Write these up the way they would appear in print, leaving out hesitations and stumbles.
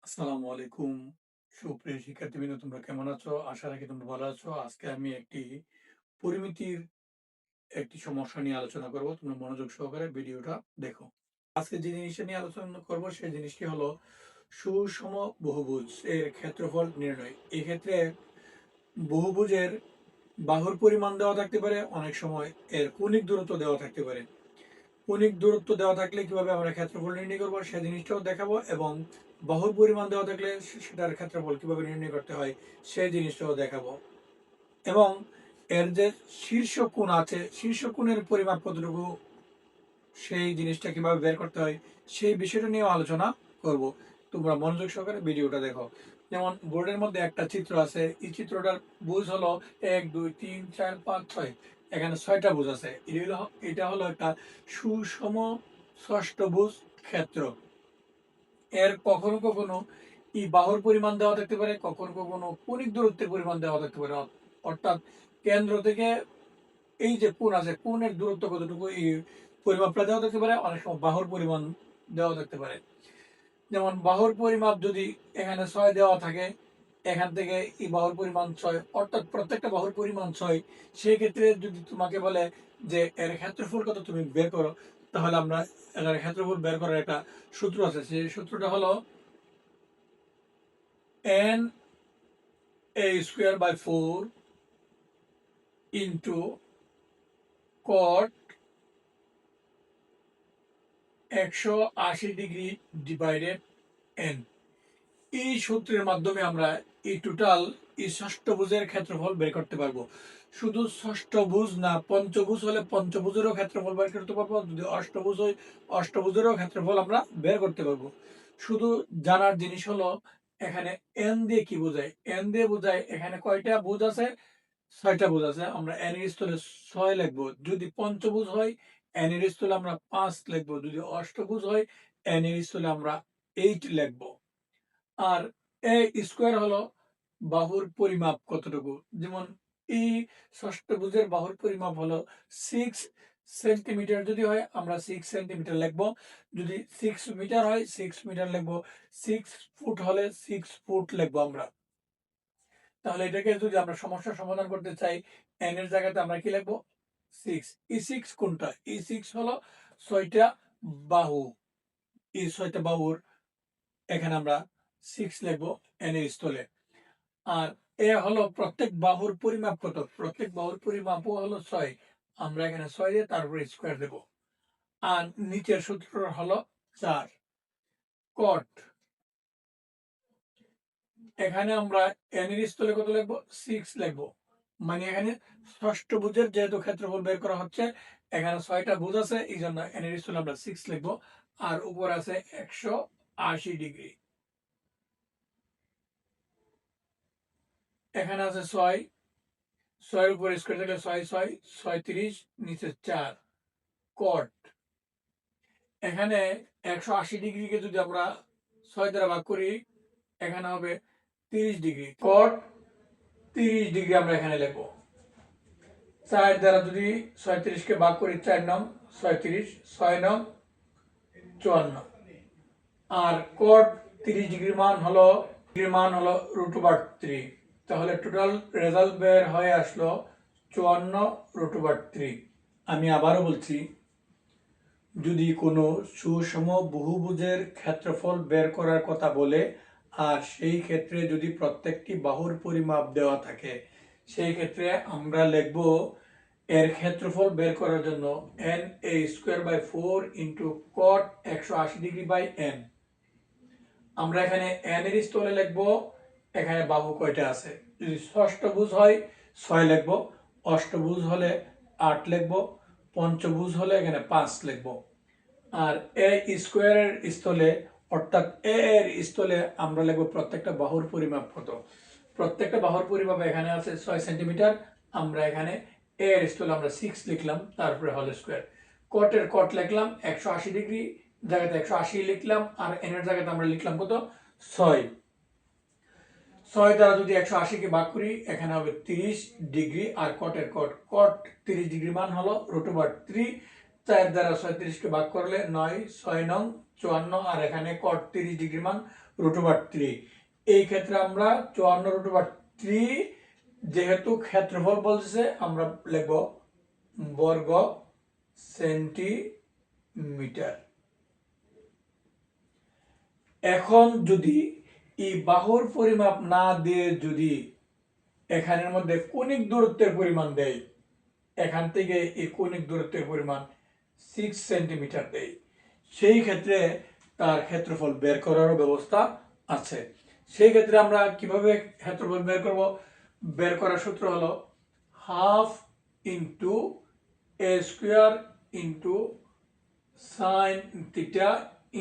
আসসালামু আলাইকুম। সুপ্রিয় শিক্ষার্থীবৃন্দ, তোমরা কেমন আছো? আশা রাখি তোমরা ভালো আছো। আজকে আমি পরিমিতির একটি সমস্যা নিয়ে আলোচনা করব। তোমরা মনোযোগ সহকারে ভিডিওটা দেখো। আজকে যে জিনিসটা নিয়ে আলোচনা করব সেই জিনিসটি হলো সুষম বহুভুজ এর ক্ষেত্রফল নির্ণয়। এক্ষেত্রে বহুভুজের বাহুর পরিমাণ দেওয়া থাকতে পারে, অনেক সময় এর কৌণিক দূরত্ব দেওয়া থাকতে পারে। কৌণিক দূরত্ব দেওয়া থাকলে কিভাবে আমরা ক্ষেত্রফল নির্ণয় করবো সে জিনিসটাও দেখাবো, এবং বাহুর পরিমাণ দেওয়া থাকলে সেটার ক্ষেত্রফল কিভাবে নির্ণয় করতে হয় সেই জিনিসটাও দেখাবো। এবং এর যে শীর্ষ কোণ আছে, শীর্ষ কোণের পরিমাপ কতটুকু সেই জিনিসটা কিভাবে বের করতে হয় সেই বিষয়টা নিয়েও আলোচনা করব। তোমরা মনোযোগ সহকারে ভিডিওটা দেখো। যেমন বোর্ডের মধ্যে একটা চিত্র আছে, এই চিত্রটার বুঝ হলো 1 2 3 4 5 6। এখানে 6টা বুঝ আছে। এটা হলো একটা সুষম ষষ্ঠভুজ ক্ষেত্র। এর কখনো কখনো এই বাহুর পরিমাণ দেওয়া থাকতে পারে, কখনো কখনো কৌণিক দূরত্বের পরিমাণ দেওয়া থাকতে পারে। অর্থাৎ কেন্দ্র থেকে এই যে কোণ আছে, কোণের দূরত্ব কতটুকু এই পরিমাপটা দেওয়া থাকতে পারে। অনেক সময় বাহুর পরিমাণ দেওয়া থাকতে পারে। যেমন বাহুর পরিমাপ যদি এখানে 6 দেওয়া থাকে, এখান থেকে এই বাহুর পরিমাণ 6, অর্থাৎ প্রত্যেকটা বাহুর পরিমাণ 6, সেই ক্ষেত্রে যদি তোমাকে বলে যে এর ক্ষেত্রফল কত তুমি বের করো, তাহলে আমরা এর ক্ষেত্রফল বের করার একটা সূত্র আছে। সেই সূত্রটা হলো n a square by 4 into cot 180 degree divided n। এই সূত্রের মাধ্যমে আমরা এই ষষ্ঠভুজের ক্ষেত্রফল বের করতে পারবো। শুধু ষষ্ঠভুজ না, পঞ্চভুজ হলে পঞ্চভুজেরও ক্ষেত্রফল বের করতে পারবো। যদি অষ্টভুজ হয়, অষ্টভুজেরও ক্ষেত্রফল আমরা বের করতে পারবো। শুধু জানার জিনিস হলো এখানে এন দিয়ে কি বোঝায়। এন দিয়ে বোঝায় এখানে কয়টা ভুজ আছে, 6টা ভুজ আছে। আমরা এন এর স্থলে 6 লিখবো। যদি পঞ্চভুজ হয় এন এর স্থলে আমরা 5 লিখবো। যদি অষ্টভুজ হয় এন এর স্থলে আমরা 8 লিখবো। আর এ স্কোয়ার হলো বাহুর পরিমাপ কতটুকু। যেমন এই ষষ্ঠভুজের বাহুর পরিমাপ হলো 6 সেন্টিমিটার। যদি হয় আমরা 6 সেন্টিমিটার লিখবো। যদি 6 মিটার হয় 6 মিটার লিখবো। 6 ফুট হলে 6 ফুট লিখবো আমরা। তাহলে এটাকে যদি আমরা সমস্যার সমাধান করতে চাই, এন এর জায়গাতে আমরা কি লিখবো? 6। এই 6 কোনটা? এই 6 হলো 6টা বাহু। এই 6টা বাহুর এখানে আমরা 6 লিখবো এন এর স্থলে। আর এ হলো প্রত্যেক বাহুর পরিমাপ কত, প্রত্যেক বাহুর পরিমাপও হলো 6। আমরা এখানে 6 দিয়ে তারপরে স্কোয়ার দেব। আর নিচের সূত্র হলো 4। কট এখানে আমরা এন এর স্থলে কত লিখবো? 6 লিখবো। মানে এখানে ষষ্ঠভুজের যেহেতু ক্ষেত্রফল বের করা হচ্ছে, এখানে 6টা ভুজ আছে, এই জন্য এন এর স্থলে আমরা 6 লিখবো। আর উপর আছে 180 ডিগ্রি। এখানে আছে 6, 6 এর উপর স্কোয়ার থাকলে 6 6 36, নিচে 4। কট এখানে 180 ডিগ্রিকে যদি আমরা 6 দ্বারা ভাগ করি, এখানে হবে 30 ডিগ্রি। কট 30 ডিগ্রি আমরা এখানে লিখবো। 4 দ্বারা যদি 37কে ভাগ করি, 4 নং 37, 6 নং 54। আর কট 30 ডিগ্রির মান হলো √3। তাহলে টোটাল রেজাল্ট বের হয়ে আসলো 54√3। আমি আবারও বলছি, যদি কোনো সুষম বহুভুজের ক্ষেত্রফল বের করার কথা বলে, আর সেই ক্ষেত্রে যদি প্রত্যেকটি বাহুর পরিমাপ দেওয়া থাকে, সেই ক্ষেত্রে আমরা লিখব এর ক্ষেত্রফল বের করার জন্য N A square by 4 into cot 180 degree by N. আমরা এখানে এন এর স্থলে লিখব এখানে বাহু কয়টা আছে। যদি ষষ্ঠভুজ হয় 6 লিখব, অষ্টভুজ হলে 8 লিখব, পঞ্চভুজ হলে এখানে 5 লিখব। আর এ স্কোয়ারের স্থলে, অর্থাৎ এ এর স্থলে আমরা লিখব প্রত্যেকটা বাহুর পরিমাপ কত। প্রত্যেকটা বাহুর পরিমাপ এখানে আছে 6 সেন্টিমিটার। আমরা এখানে এ এর স্থলে আমরা 6 লিখলাম, তারপরে হোল স্কোয়ার। কটের কট লিখলাম 180 ডিগ্রি জায়গাতে 180 লিখলাম, আর এন এর জায়গাতে আমরা লিখলাম কত? 6। 6 দ্বারা যদি 180কে ভাগ করি, এখানে হবে 30 ডিগ্রি। আর কটের কট 30 ডিগ্রি মান হলো √3। 4 দ্বারা 37কে ভাগ করলে 9, 6 নং 54 আর এখানে cot 30 ডিগ্রি মান √3। এই ক্ষেত্রে আমরা 54 √3 যেহেতু ক্ষেত্রফল বলছে আমরা লিখব বর্গ সেন্টিমিটার। এখন যদি এই বাহুর পরিমাপ না দিয়ে যদি এখানের মধ্যে কৌণিক দূরত্বের পরিমাণ দেয়, এখান থেকে এই কৌণিক দূরত্বের পরিমাণ 6 সেন্টিমিটার দেয়, সেই ক্ষেত্রে তার ক্ষেত্রফল বের করারও ব্যবস্থা আছে। সেই ক্ষেত্রে আমরা কিভাবে ক্ষেত্রফল বের করব? বের করার সূত্র হলো half into a square into sine theta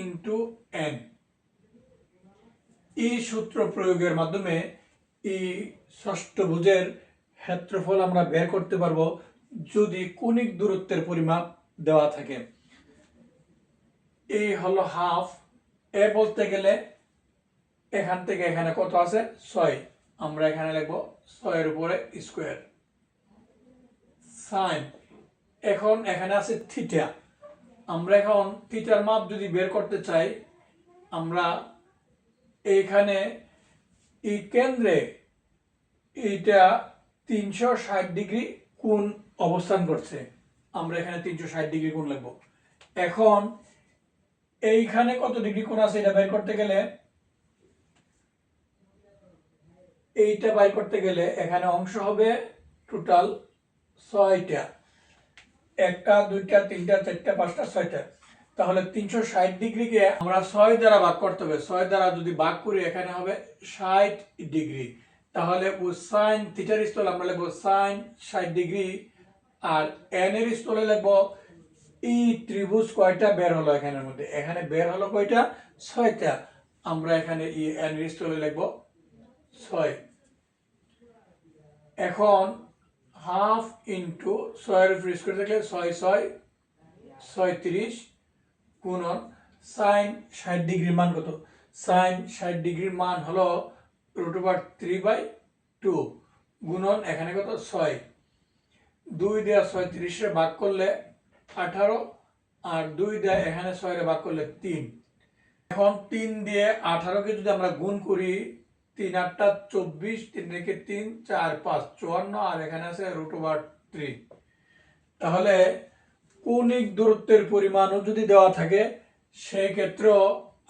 into n. এই সূত্র প্রয়োগের মাধ্যমে এই ষষ্ঠভুজের ক্ষেত্রফল আমরা বের করতে পারবো যদি কৌণিক দূরত্বের পরিমাপ দেওয়া থাকে। এই হলো হাফ। এ বলতে গেলে এখান থেকে এখানে কত আছে? 6। আমরা এখানে লিখবো 6 এর উপরে স্কোয়ার। সাইন, এখন এখানে আছে থিটা। আমরা এখন থিটার মাপ যদি বের করতে চাই, আমরা এইখানে এই কেন্দ্রে এইটা 360 ডিগ্রি কোণ অবস্থান করছে, আমরা এখানে 360 ডিগ্রি কোণ লিখব। এখন এইখানে কত ডিগ্রি কোণ আছে এটা বের করতে গেলে, এইটা বের করতে গেলে এখানে অংশ হবে টোটাল 6টা, 1টা 2টা 3টা 4টা 5টা 6টা। তাহলে 360 ডিগ্রিকে আমরা 6 দ্বারা ভাগ করতে হবে। 6 দ্বারা যদি ভাগ করি এখানে হবে 60 ডিগ্রি। তাহলে ও সাইন থিটার স্থলে আমরা লিখব সাইন 60 ডিগ্রি, আর এন এর স্থলে লিখব এই ত্রিভুজ কয়টা বের হলো এখানের মধ্যে, এখানে বের হলো কয়টা? 6টা। আমরা এখানে এই এন এর স্থলে লিখব 6। এখন হাফ ইন্টু 6 এর উপর স্কয়ার থাকলে 6 6 36 গুণন সাইন 60 ডিগ্রির মান কত? সাইন 60 ডিগ্রির মান হলো √3/2 গুণন এখানে কত? 6। 2 দিয়ে 36 এর ভাগ করলে 18, আর 2 দিয়ে এখানে 6 এর ভাগ করলে 3। এখন 3 দিয়ে 18 কে যদি আমরা গুণ করি, 3 8 24, 3 রেখে 3 4 5 54, আর এখানে আছে √3। তাহলে কৌণিক দূরত্বের পরিমাণও যদি দেওয়া থাকে সেই ক্ষেত্রেও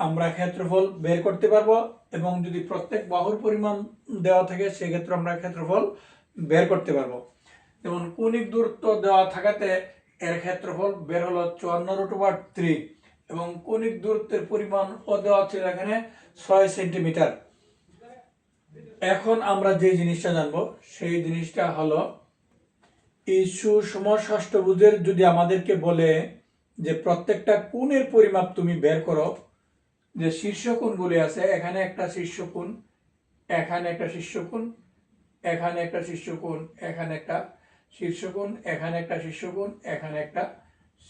আমরা ক্ষেত্রফল বের করতে পারবো, এবং যদি প্রত্যেক বাহুর পরিমাণ দেওয়া থাকে সেক্ষেত্রে আমরা ক্ষেত্রফল বের করতে পারবো। যেমন কৌণিক দূরত্ব দেওয়া থাকাতে এর ক্ষেত্রফল বের হলো 54 √3, এবং কৌণিক দূরত্বের পরিমাণ ও দেওয়া ছিল এখানে 6 সেন্টিমিটার। এখন আমরা যে জিনিসটা জানবো সেই জিনিসটা হলো এই সুষম ষষ্ঠভুজের যদি আমাদেরকে বলে যে প্রত্যেকটা কোণের পরিমাপ তুমি বের করো, যে শীর্ষ কোণগুলি আছে, এখানে একটা শীর্ষ কোণ, এখানে একটা শীর্ষ কোণ, এখানে একটা শীর্ষ কোণ, এখানে একটা শীর্ষ কোণ, এখানে একটা শীর্ষ কোণ, এখানে একটা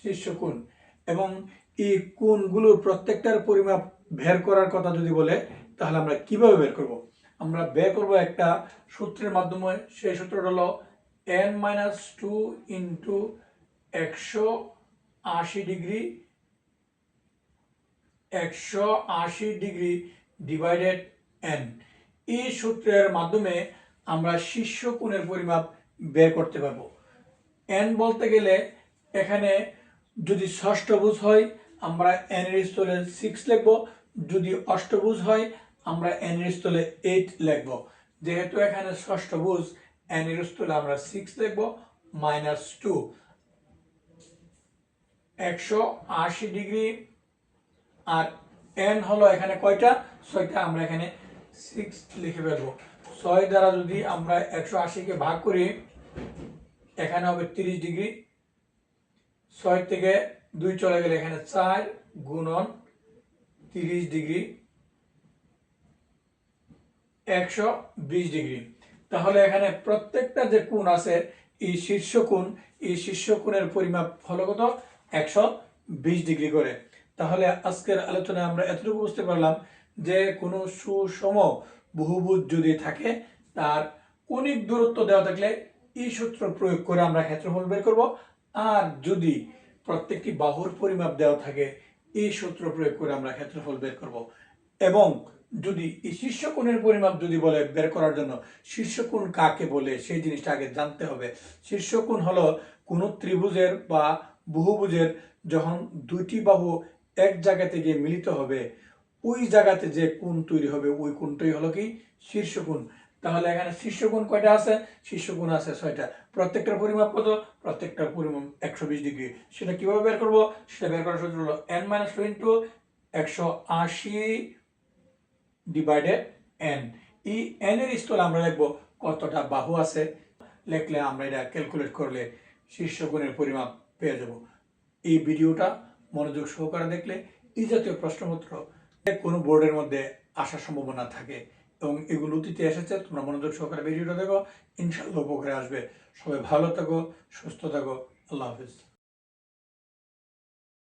শীর্ষ কোণ, এবং এই কোণগুলোর প্রত্যেকটার পরিমাপ বের করার কথা যদি বলে তাহলে আমরা কিভাবে বের করব? আমরা বের করব একটা সূত্রের মাধ্যমে। সেই সূত্রটা হলো n-2 into 180 degree 180 degree divided n। এই সূত্রের মাধ্যমে আমরা শীর্ষ কোণের পরিমাপ বের করতে পারবো। n বলতে গেলে এখানে যদি ষষ্ঠভুজ হয় আমরা n এর স্থলে 6 লিখব, যদি অষ্টভুজ হয় আমরা n এর স্থলে 8 লিখব। যেহেতু এখানে ষষ্ঠভুজ, n এর স্থলে আমরা 6 লিখব -2। 180 ডিগ্রি, আর n হলো এখানে কয়টা? 6টা, আমরা এখানে 6 লিখে ফেলবো। 6 দ্বারা যদি আমরা 180 কে ভাগ করি এখানে হবে 30 ডিগ্রি। 6 থেকে 2 চলে গেলে এখানে 4 গুণন 30 ডিগ্রি 120 ডিগ্রি। তাহলে এখানে প্রত্যেকটা যে কোণ আছে এই শীর্ষ কোণ, এই শীর্ষ কোণের পরিমাপ হলো কত? 120 ডিগ্রি করে। তাহলে আজকের আলোচনায় আমরা এতটুকু বুঝতে পারলাম যে কোনো সুষম বহুভুজ যদি থাকে তার কৌণিক দূরত্ব দেওয়া থাকলে এই সূত্র প্রয়োগ করে আমরা ক্ষেত্রফল বের করব, আর যদি প্রত্যেকটি বাহুর পরিমাপ দেওয়া থাকে এই সূত্র প্রয়োগ করে আমরা ক্ষেত্রফল বের করব। এবং যদি এই শীর্ষকোণের পরিমাপ যদি বলে বের করার জন্য শীর্ষকোণ কাকে বলে সেই জিনিসটা আগে জানতে হবে। শীর্ষকোণ হলো কোনো ত্রিভুজের বা বহুভুজের যখন দুইটি বাহু এক জায়গাতে গিয়ে মিলিত হবে ওই জায়গাতে যে কোণ তৈরি হবে ওই কোণটাই হলো কি শীর্ষকোণ। তাহলে এখানে শীর্ষকোণ কয়টা আছে? শীর্ষকোণ আছে 6টা। প্রত্যেকটার পরিমাপ কত? প্রত্যেকটার পরিমাপ 120 ডিগ্রি। সেটা কিভাবে বের করব? সেটা বের করার সূত্র হলো n-2 ইন্টু 180 ডিভাইডেড n। এই n এর স্থলে আমরা লিখবো কতটা বাহু আছে, লিখলে আমরা এটা ক্যালকুলেট করলে শীর্ষকোণের পরিমাপ পেয়ে যাব। এই ভিডিওটা মনোযোগ সহকারে দেখলে এই জাতীয় প্রশ্নপত্র কোনো বোর্ডের মধ্যে আসার সম্ভাবনা থাকে এবং এগুলো অতীতে এসেছে। তোমরা মনোযোগ সহকারে ভিডিওটা দেখো, ইনশাআল্লাহ উপকারে আসবে। সবাই ভালো থাকো, সুস্থ থাকো। আল্লাহ হাফিজ।